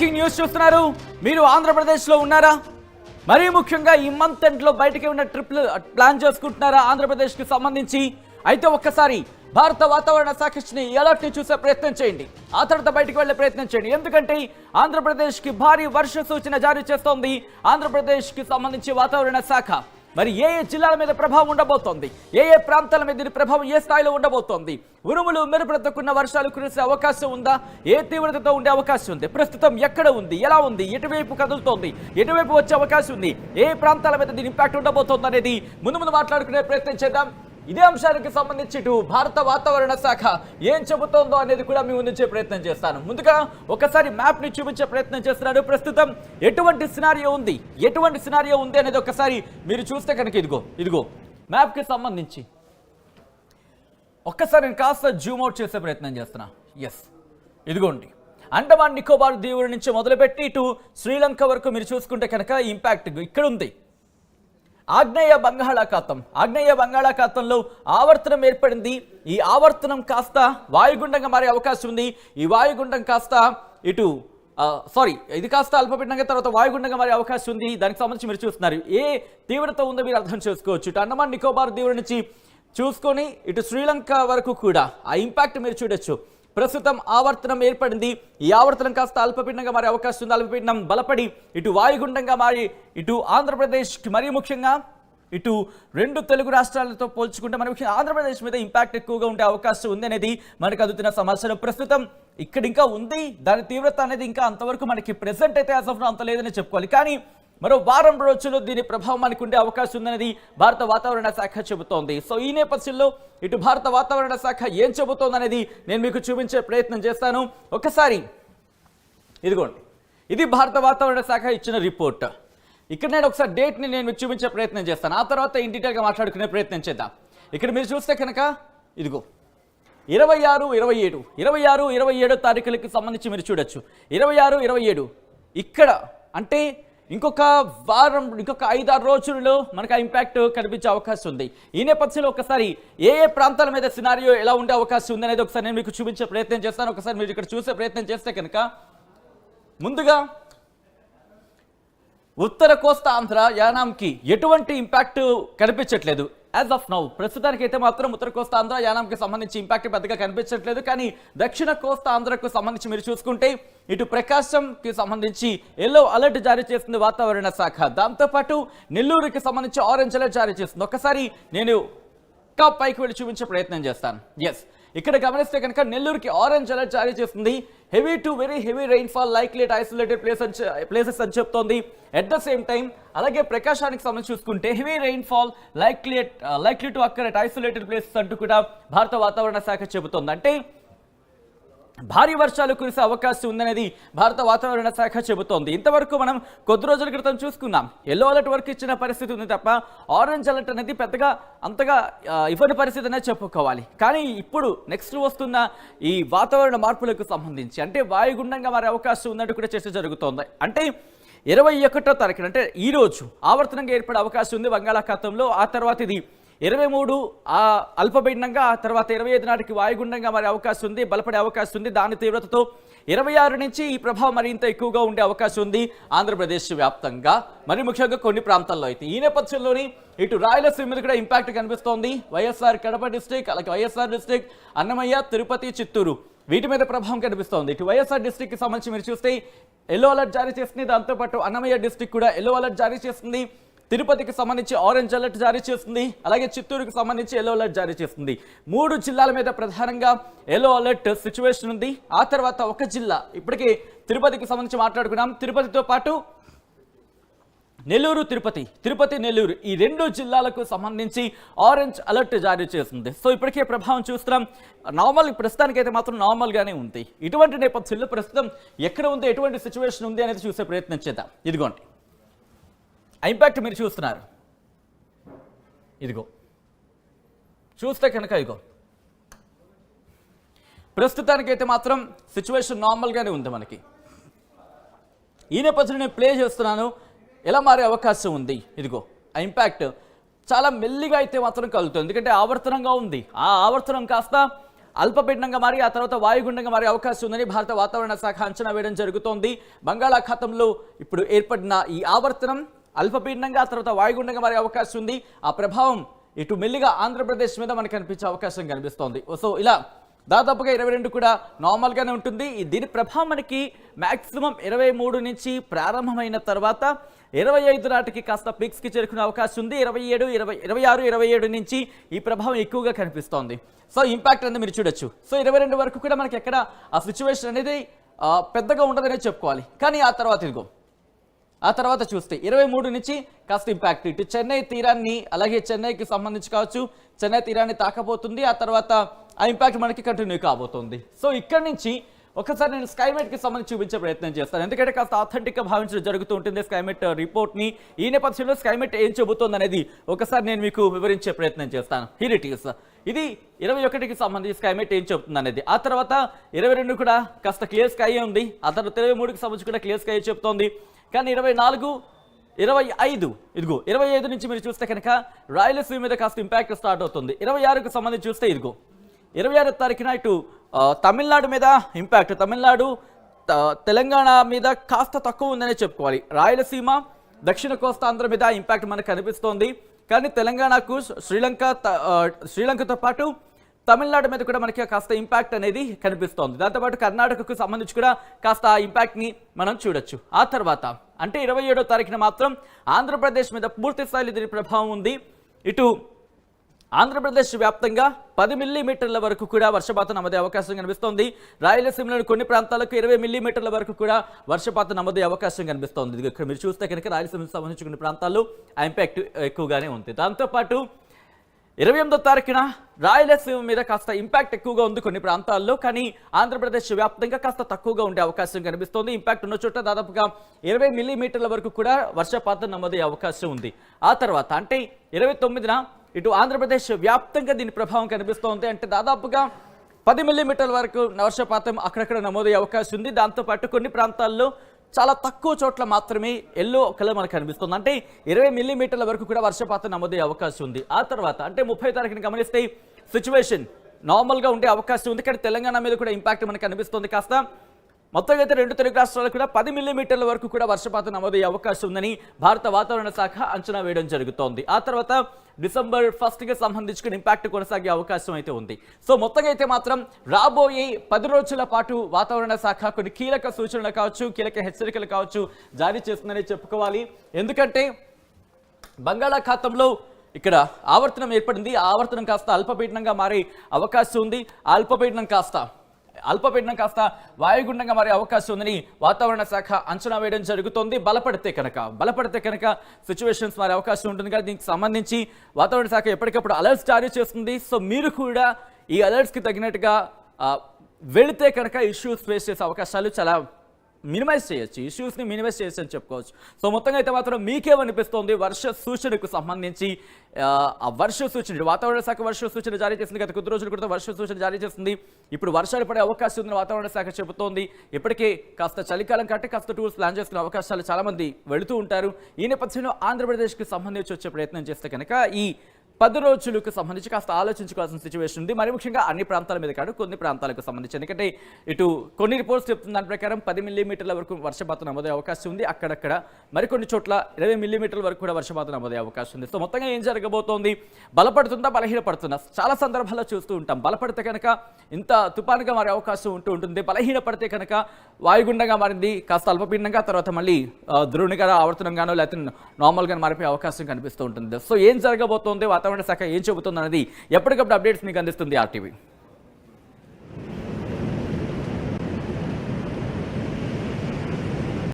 Breaking news చూస్తున్నారు. మీరు ఆంధ్రప్రదేశ్లో ఉన్నారా? మరీ ముఖ్యంగా ఈ మంత్ ఎండ్లో బయటికి ఉన్న ట్రిప్లు ప్లాన్ చేసుకుంటున్నారా ఆంధ్రప్రదేశ్కి సంబంధించి? అయితే ఒక్కసారి భారత వాతావరణ శాఖ ఇచ్చిన అలర్ట్ని చూసే ప్రయత్నం చేయండి. ఆ తర్వాత బయటికి వెళ్లే ప్రయత్నం చేయండి. ఎందుకంటే ఆంధ్రప్రదేశ్కి భారీ వర్ష సూచన జారీ చేస్తోంది ఆంధ్రప్రదేశ్కి సంబంధించి వాతావరణ శాఖ. మరి ఏ జిల్లాల మీద ప్రభావం ఉండబోతోంది, ఏ ప్రాంతాల మీద ప్రభావం ఏ స్థాయిలో ఉండబోతోంది, ఉరుములు మెరుపులతో కూడిన వర్షాలు కురిసే అవకాశం ఉందా, ఏ తీవ్రతతో ఉండే అవకాశం ఉంది, ప్రస్తుతం ఎక్కడ ఉంది, ఎలా ఉంది, ఎటువైపు కదులుతోంది, ఎటువైపు వచ్చే అవకాశం ఉంది, ఏ ప్రాంతాల మీద దీని ఇంపాక్ట్ ఉండబోతోంది అనేది ముందు మాట్లాడుకునే ప్రయత్నం చేద్దాం. ఇదే అంశానికి సంబంధించి ఇటు భారత వాతావరణ శాఖ ఏం చెబుతోందో అనేది కూడా మీ ముందుంచే ప్రయత్నం చేస్తాను. ముందుగా ఒకసారి మ్యాప్ ని చూపించే ప్రయత్నం చేస్తున్నాడు. ప్రస్తుతం ఎటువంటి సినారియో ఉంది అనేది ఒకసారి మీరు చూస్తే కనుక ఇదిగో మ్యాప్ కి సంబంధించి ఒక్కసారి నేను కాస్త జూమ్ అవుట్ చేసే ప్రయత్నం చేస్తున్నా. ఎస్, ఇదిగోండి అండమాన్ నికోబార్ దీవుల నుంచి మొదలుపెట్టి ఇటు శ్రీలంక వరకు మీరు చూసుకుంటే కనుక ఇంపాక్ట్ ఇక్కడ ఉంది. ఆగ్నేయ బంగాళాఖాతంలో ఆవర్తనం ఏర్పడింది. ఈ ఆవర్తనం కాస్త వాయుగుండంగా మారే అవకాశం ఉంది. ఈ వాయుగుండం కాస్త ఇది కాస్త అల్పపీడనంగా తర్వాత వాయుగుండంగా మారే అవకాశం ఉంది. దానికి సంబంధించి మీరు చూస్తున్నారు ఏ తీవ్రత ఉందో మీరు అర్థం చేసుకోవచ్చు. ఇటు అండమాన్ నికోబార్ దీవుల నుంచి చూసుకొని ఇటు శ్రీలంక వరకు కూడా ఆ ఇంపాక్ట్ మీరు చూడొచ్చు. ప్రస్తుతం ఆవర్తనం ఏర్పడింది. ఈ ఆవర్తనం కాస్త అల్పపీడనంగా మారే అవకాశం ఉంది. అల్పపీడనం బలపడి ఇటు వాయుగుండంగా మారి ఇటు ఆంధ్రప్రదేశ్కి మరీ ముఖ్యంగా ఇటు రెండు తెలుగు రాష్ట్రాలతో పోల్చుకుంటే మరి ముఖ్యంగా ఆంధ్రప్రదేశ్ మీద ఇంపాక్ట్ ఎక్కువగా ఉండే అవకాశం ఉంది అనేది మనకు అందుతున్న సమాచారం. ప్రస్తుతం ఇక్కడ ఇంకా ఉంది, దాని తీవ్రత అనేది ఇంకా అంతవరకు మనకి ప్రెసెంట్ అయితే యాజ్ ఆఫ్ నౌ అంత లేదని చెప్పుకోవాలి. కానీ మరో వారం రోజుల్లో దీని ప్రభావం మనకు ఉండే అవకాశం ఉందనేది భారత వాతావరణ శాఖ చెబుతోంది. సో ఈ నేపథ్యంలో ఇటు భారత వాతావరణ శాఖ ఏం చెబుతోంది అనేది నేను మీకు చూపించే ప్రయత్నం చేస్తాను. ఒకసారి ఇదిగోండి, ఇది భారత వాతావరణ శాఖ ఇచ్చిన రిపోర్ట్. ఇక్కడ నేను ఒకసారి డేట్ని నేను మీకు చూపించే ప్రయత్నం చేస్తాను. ఆ తర్వాత ఇన్ డీటెయిల్గా మాట్లాడుకునే ప్రయత్నం చేద్దాం. ఇక్కడ మీరు చూస్తే కనుక ఇదిగో 26, 27 తారీఖులకి సంబంధించి మీరు చూడొచ్చు. 26, 27 ఇక్కడ అంటే ఇంకొక 5-6 రోజుల్లో మనకు ఆ ఇంపాక్ట్ కనిపించే అవకాశం ఉంది. ఈ నేపథ్యంలో ఒకసారి ఏ ప్రాంతాల మీద సినారియో ఎలా ఉండే అవకాశం ఉంది అనేది ఒకసారి నేను మీకు చూపించే ప్రయత్నం చేస్తాను. ఒకసారి మీరు ఇక్కడ చూసే ప్రయత్నం చేస్తే కనుక ముందుగా ఉత్తర కోస్తా ఆంధ్ర యానాంకి ఎటువంటి ఇంపాక్ట్ కనిపించట్లేదు యాజ్ ఆఫ్ నౌ. ప్రస్తుతానికైతే మాత్రం ఉత్తర కోస్తా ఆంధ్ర యానాంకి సంబంధించి ఇంపాక్ట్ పెద్దగా కనిపించట్లేదు. కానీ దక్షిణ కోస్తా ఆంధ్రకు సంబంధించి మీరు చూసుకుంటే ఇటు ప్రకాశంకి సంబంధించి ఎల్లో అలర్ట్ జారీ చేస్తుంది వాతావరణ శాఖ. దాంతోపాటు నెల్లూరుకి సంబంధించి ఆరెంజ్ అలర్ట్ జారీ చేస్తుంది. ఒకసారి నేను పైకి వెళ్ళి చూపించే ప్రయత్నం చేస్తాను. ఎస్, ఇక్కడ గమనిస్తే కనుక నెల్లూరుకి ఆరెంజ్ అలర్ట్ జారీ చేస్తుంది. Heavy to very heavy rainfall likely at isolated places అని చెప్తోంది. ఎట్ ద సేమ్ టైం అలాగే ప్రకాశానికి సంబంధించి చూసుకుంటే heavy rainfall likely to occur at isolated places అంటూ కూడా భారత వాతావరణ శాఖ చెబుతోంది. అంటే భారీ వర్షాలు కురిసే అవకాశం ఉందనేది భారత వాతావరణ శాఖ చెబుతోంది. ఇంతవరకు మనం కొద్ది రోజుల క్రితం చూసుకున్నాం ఎల్లో అలర్ట్ వరకు ఇచ్చిన పరిస్థితి ఉంది తప్ప ఆరెంజ్ అలర్ట్ అనేది పెద్దగా అంతగా ఇవ్వని పరిస్థితి అనేది చెప్పుకోవాలి. కానీ ఇప్పుడు నెక్స్ట్ వస్తున్న ఈ వాతావరణ మార్పులకు సంబంధించి అంటే వాయుగుండంగా మారే అవకాశం ఉందంటూ కూడా చర్చ జరుగుతోంది. అంటే 21వ తారీఖున అంటే ఈ రోజు ఆవర్తనంగా ఏర్పడే అవకాశం ఉంది బంగాళాఖాతంలో. ఆ తర్వాత ఇది 23 అల్పపీడనంగా, ఆ తర్వాత 25 నాటికి వాయుగుండంగా మారే అవకాశం ఉంది, బలపడే అవకాశం ఉంది. దాని తీవ్రతతో 26 నుంచి ఈ ప్రభావం మరింత ఎక్కువగా ఉండే అవకాశం ఉంది ఆంధ్రప్రదేశ్ వ్యాప్తంగా, మరి ముఖ్యంగా కొన్ని ప్రాంతాల్లో అయితే. ఈ నేపథ్యంలోని ఇటు రాయలసీమ మీద కూడా ఇంపాక్ట్ కనిపిస్తోంది. వైఎస్ఆర్ కడప డిస్ట్రిక్ట్, అలాగే వైఎస్ఆర్ డిస్ట్రిక్ట్, అన్నమయ్య, తిరుపతి, చిత్తూరు వీటి మీద ప్రభావం కనిపిస్తోంది. ఇటు వైఎస్ఆర్ డిస్ట్రిక్ట్కి సంబంధించి మీరు చూస్తే ఎల్లో అలర్ట్ జారీ చేస్తుంది. దాంతోపాటు అన్నమయ్య డిస్ట్రిక్ట్ కూడా ఎల్లో అలర్ట్ జారీ చేస్తుంది. తిరుపతికి సంబంధించి ఆరెంజ్ అలర్ట్ జారీ చేస్తుంది. అలాగే చిత్తూరుకి సంబంధించి ఎల్లో అలర్ట్ జారీ చేస్తుంది. 3 జిల్లాల మీద ప్రధానంగా ఎల్లో అలర్ట్ సిచ్యువేషన్ ఉంది. ఆ తర్వాత ఒక జిల్లా ఇప్పటికే తిరుపతికి సంబంధించి మాట్లాడుకున్నాం. తిరుపతితో పాటు నెల్లూరు, తిరుపతి నెల్లూరు ఈ 2 జిల్లాలకు సంబంధించి ఆరెంజ్ అలర్ట్ జారీ చేస్తుంది. సో ఇప్పటికే ప్రభావం చూస్తున్నాం. ప్రస్తుతానికైతే మాత్రం నార్మల్గానే ఉంది. ఇటువంటి నేపథ్యంలో ప్రస్తుతం ఎక్కడ ఉంది, ఎటువంటి సిచ్యువేషన్ ఉంది అనేది చూసే ప్రయత్నం చేద్దాం. ఇదిగోండి ఇంపాక్ట్ మీరు చూస్తున్నారు. ఇదిగో చూస్తే కనుక ఇదిగో ప్రస్తుతానికైతే మాత్రం సిచ్యువేషన్ నార్మల్గానే ఉంది మనకి. ఈ నేపథ్యంలో నేను ప్లే చేస్తున్నాను. ఎలా మారే అవకాశం ఉంది ఇదిగో ఆ ఇంపాక్ట్ చాలా మెల్లిగా అయితే మాత్రం కలుగుతుంది. ఎందుకంటే ఆవర్తనంగా ఉంది. ఆ ఆవర్తనం కాస్త అల్పపీడనంగా మారి ఆ తర్వాత వాయుగుండంగా మారే అవకాశం ఉందని భారత వాతావరణ శాఖ అంచనా వేయడం జరుగుతోంది. బంగాళాఖాతంలో ఇప్పుడు ఏర్పడిన ఈ ఆవర్తనం అల్పపీడనంగా ఆ తర్వాత వాయుగుండంగా మారే అవకాశం ఉంది. ఆ ప్రభావం ఇటు మెల్లిగా ఆంధ్రప్రదేశ్ మీద మనకు కనిపించే అవకాశం కనిపిస్తోంది. సో ఇలా దాదాపుగా 22 కూడా నార్మల్గానే ఉంటుంది. దీని ప్రభావం మనకి మ్యాక్సిమం 23 నుంచి ప్రారంభమైన తర్వాత 25 నాటికి కాస్త పీక్స్కి చేరుకునే అవకాశం ఉంది. 27, 26, 27 నుంచి ఈ ప్రభావం ఎక్కువగా కనిపిస్తోంది. సో ఇంపాక్ట్ అనేది మీరు చూడొచ్చు. సో 22 వరకు కూడా మనకి ఎక్కడ ఆ సిచ్యువేషన్ అనేది పెద్దగా ఉండదనే చెప్పుకోవాలి. కానీ ఆ తర్వాత చూస్తే 23 నుంచి కాస్త ఇంపాక్ట్ ఇటు చెన్నై తీరాన్ని అలాగే చెన్నైకి సంబంధించి కావచ్చు, చెన్నై తీరాన్ని తాకబోతుంది. ఆ తర్వాత ఆ ఇంపాక్ట్ మనకి కంటిన్యూ కాబోతుంది. సో ఇక్కడ నుంచి ఒకసారి నేను స్కైమెట్కి సంబంధించి చూపించే ప్రయత్నం చేస్తాను. ఎందుకంటే కాస్త ఆథెంటిక్గా భావించడం జరుగుతూ ఉంటుంది స్కైమెట్ రిపోర్ట్ని. ఈ నేపథ్యంలో స్కైమెట్ ఏం చెబుతోంది అనేది ఒకసారి నేను మీకు వివరించే ప్రయత్నం చేస్తాను. Here it is. ఇది 21కి సంబంధించి స్కైమెట్ ఏం చెబుతుంది అనేది. ఆ తర్వాత 22 కూడా కాస్త క్లియర్ స్కై ఉంది. ఆ తర్వాత 23కి సంబంధించి కూడా క్లియర్ స్కై చెప్తోంది. కానీ 24, 25 ఇదిగో 25 నుంచి మీరు చూస్తే కనుక రాయలసీమ మీద కాస్త ఇంపాక్ట్ స్టార్ట్ అవుతుంది. 26కు సంబంధించి చూస్తే ఇదిగో 26వ తారీఖున ఇటు తమిళనాడు మీద ఇంపాక్ట్, తమిళనాడు తెలంగాణ మీద కాస్త తక్కువ ఉందనే చెప్పుకోవాలి. రాయలసీమ దక్షిణ కోస్తా ఆంధ్ర మీద ఇంపాక్ట్ మనకు కనిపిస్తోంది. కానీ తెలంగాణకు శ్రీలంకతో పాటు తమిళనాడు మీద కూడా మనకి కాస్త ఇంపాక్ట్ అనేది కనిపిస్తోంది. దాంతోపాటు కర్ణాటకకు సంబంధించి కూడా కాస్త ఆ ఇంపాక్ట్ని మనం చూడొచ్చు. ఆ తర్వాత అంటే 27వ తారీఖున మాత్రం ఆంధ్రప్రదేశ్ మీద పూర్తి స్థాయిలో దీని ప్రభావం ఉంది. ఇటు ఆంధ్రప్రదేశ్ వ్యాప్తంగా 10 మిల్లీమీటర్ల వరకు కూడా వర్షపాతం నమోదే అవకాశం కనిపిస్తోంది. రాయలసీమలోని కొన్ని ప్రాంతాలకు 20 మిల్లీమీటర్ల వరకు కూడా వర్షపాతం నమోదే అవకాశం కనిపిస్తోంది. ఇక్కడ మీరు చూస్తే కనుక రాయలసీమకు సంబంధించి కొన్ని ప్రాంతాల్లో ఆ ఇంపాక్ట్ ఎక్కువగానే ఉంది. దాంతోపాటు 28వ తారీఖున రాయలసీమ మీద కాస్త ఇంపాక్ట్ ఎక్కువగా ఉంది కొన్ని ప్రాంతాల్లో. కానీ ఆంధ్రప్రదేశ్ వ్యాప్తంగా కాస్త తక్కువగా ఉండే అవకాశం కనిపిస్తోంది. ఇంపాక్ట్ ఉన్న చోట దాదాపుగా 20 మిల్లీమీటర్ల వరకు కూడా వర్షపాతం నమోదయ్యే అవకాశం ఉంది. ఆ తర్వాత అంటే 29న ఇటు ఆంధ్రప్రదేశ్ వ్యాప్తంగా దీని ప్రభావం కనిపిస్తోంది. అంటే దాదాపుగా 10 మిల్లీమీటర్ల వరకు వర్షపాతం అక్కడక్కడ నమోదయ్యే అవకాశం ఉంది. దాంతోపాటు కొన్ని ప్రాంతాల్లో చాలా తక్కువ చోట్ల మాత్రమే ఎల్లో కలర్ మనకు కనిపిస్తుంది. అంటే 20 మిల్లీమీటర్ల వరకు కూడా వర్షపాతం నమోదయ్యే అవకాశం ఉంది. ఆ తర్వాత అంటే 30వ తారీఖుని గమనిస్తే సిచ్యువేషన్ నార్మల్గా ఉండే అవకాశం ఉంది. కానీ తెలంగాణ మీద కూడా ఇంపాక్ట్ మనకు కనిపిస్తుంది. కాస్త మొత్తంగా అయితే 2 తెలుగు రాష్ట్రాలకు కూడా 10 మిల్లీమీటర్ల వరకు కూడా వర్షపాతం నమోదయ్యే అవకాశం ఉందని భారత వాతావరణ శాఖ అంచనా వేయడం జరుగుతోంది. ఆ తర్వాత డిసెంబర్ 1కి సంబంధించుకుని ఇంపాక్ట్ కొనసాగే అవకాశం అయితే ఉంది. సో మొత్తంగా అయితే మాత్రం రాబోయే 10 రోజుల పాటు వాతావరణ శాఖ కొన్ని కీలక సూచనలు కావచ్చు, కీలక హెచ్చరికలు కావచ్చు జారీ చేస్తుందని చెప్పుకోవాలి. ఎందుకంటే బంగాళాఖాతంలో ఇక్కడ ఆవర్తనం ఏర్పడింది. ఆ ఆవర్తనం కాస్త అల్పపీడనంగా మారే అవకాశం ఉంది. ఆ అల్పపీడనం కాస్త వాయుగుండంగా మారే అవకాశం ఉందని వాతావరణ శాఖ అంచనా వేయడం జరుగుతోంది. బలపడితే కనుక సిచ్యువేషన్స్ మారే అవకాశం ఉంటుంది. కానీ దీనికి సంబంధించి వాతావరణ శాఖ ఎప్పటికప్పుడు అలర్ట్స్ జారీ చేస్తుంది. సో మీరు కూడా ఈ అలర్ట్స్కి తగినట్టుగా వెళితే కనుక ఇష్యూస్ ఫేస్ చేసే అవకాశాలు చాలా మినిమైజ్ చేయొచ్చు, ఇష్యూస్ని మినిమైజ్ చేయొచ్చు అని చెప్పుకోవచ్చు. సో మొత్తంగా అయితే మాత్రం మీకేమనిపిస్తోంది వర్ష సూచనకు సంబంధించి? ఆ వర్ష సూచన వాతావరణ శాఖ వర్ష సూచన జారీ చేసింది. గత కొద్ది రోజుల క్రితం వర్ష సూచన జారీ చేసింది. ఇప్పుడు వర్షాలు పడే అవకాశం ఉందని వాతావరణ శాఖ చెబుతోంది. ఇప్పటికే కాస్త చలికాలం కంటే కాస్త టూర్స్ ప్లాన్ చేసుకునే అవకాశాలు చాలా మంది వెళుతూ ఉంటారు. ఈ నేపథ్యంలో ఆంధ్రప్రదేశ్కి సంబంధించి వచ్చే ప్రయత్నం చేస్తే కనుక ఈ 10 రోజులకు సంబంధించి కాస్త ఆలోచించుకోవాల్సిన సిచ్యువేషన్ ఉంది. మరి ముఖ్యంగా అన్ని ప్రాంతాల మీద కాదు, కొన్ని ప్రాంతాలకు సంబంధించి. ఎందుకంటే ఇటు కొన్ని రిపోర్ట్స్ చెప్తున్న దాని ప్రకారం 10 మిల్లీమీటర్ల వరకు వర్షపాతం నమోదయ్యే అవకాశం ఉంది. అక్కడక్కడ మరికొన్ని చోట్ల 20 మిల్లీమీటర్ల వరకు కూడా వర్షపాతం నమోదయ్యే అవకాశం ఉంది. సో మొత్తంగా ఏం జరగబోతోంది? బలపడుతుందా, బలహీనపడుతుందా? చాలా సందర్భాల్లో చూస్తూ ఉంటాం. బలపడితే కనుక ఇంత తుపానుగా మారే అవకాశం ఉంటుంది. బలహీనపడితే కనుక వాయుగుండంగా మారింది, కాస్త అల్పపీడనంగా, తర్వాత మళ్ళీ ద్రోణిగా ఆవర్తనంగానో లేకపోతే నార్మల్గా మారిపోయే అవకాశం కనిపిస్తూ ఉంటుంది. సో ఏం జరగబోతోంది, వాతావరణ శాఖ ఏం చెబుతుంది అనేది ఎప్పటికప్పుడు అప్డేట్స్ మీకు అందిస్తుంది ఆర్టీవీ.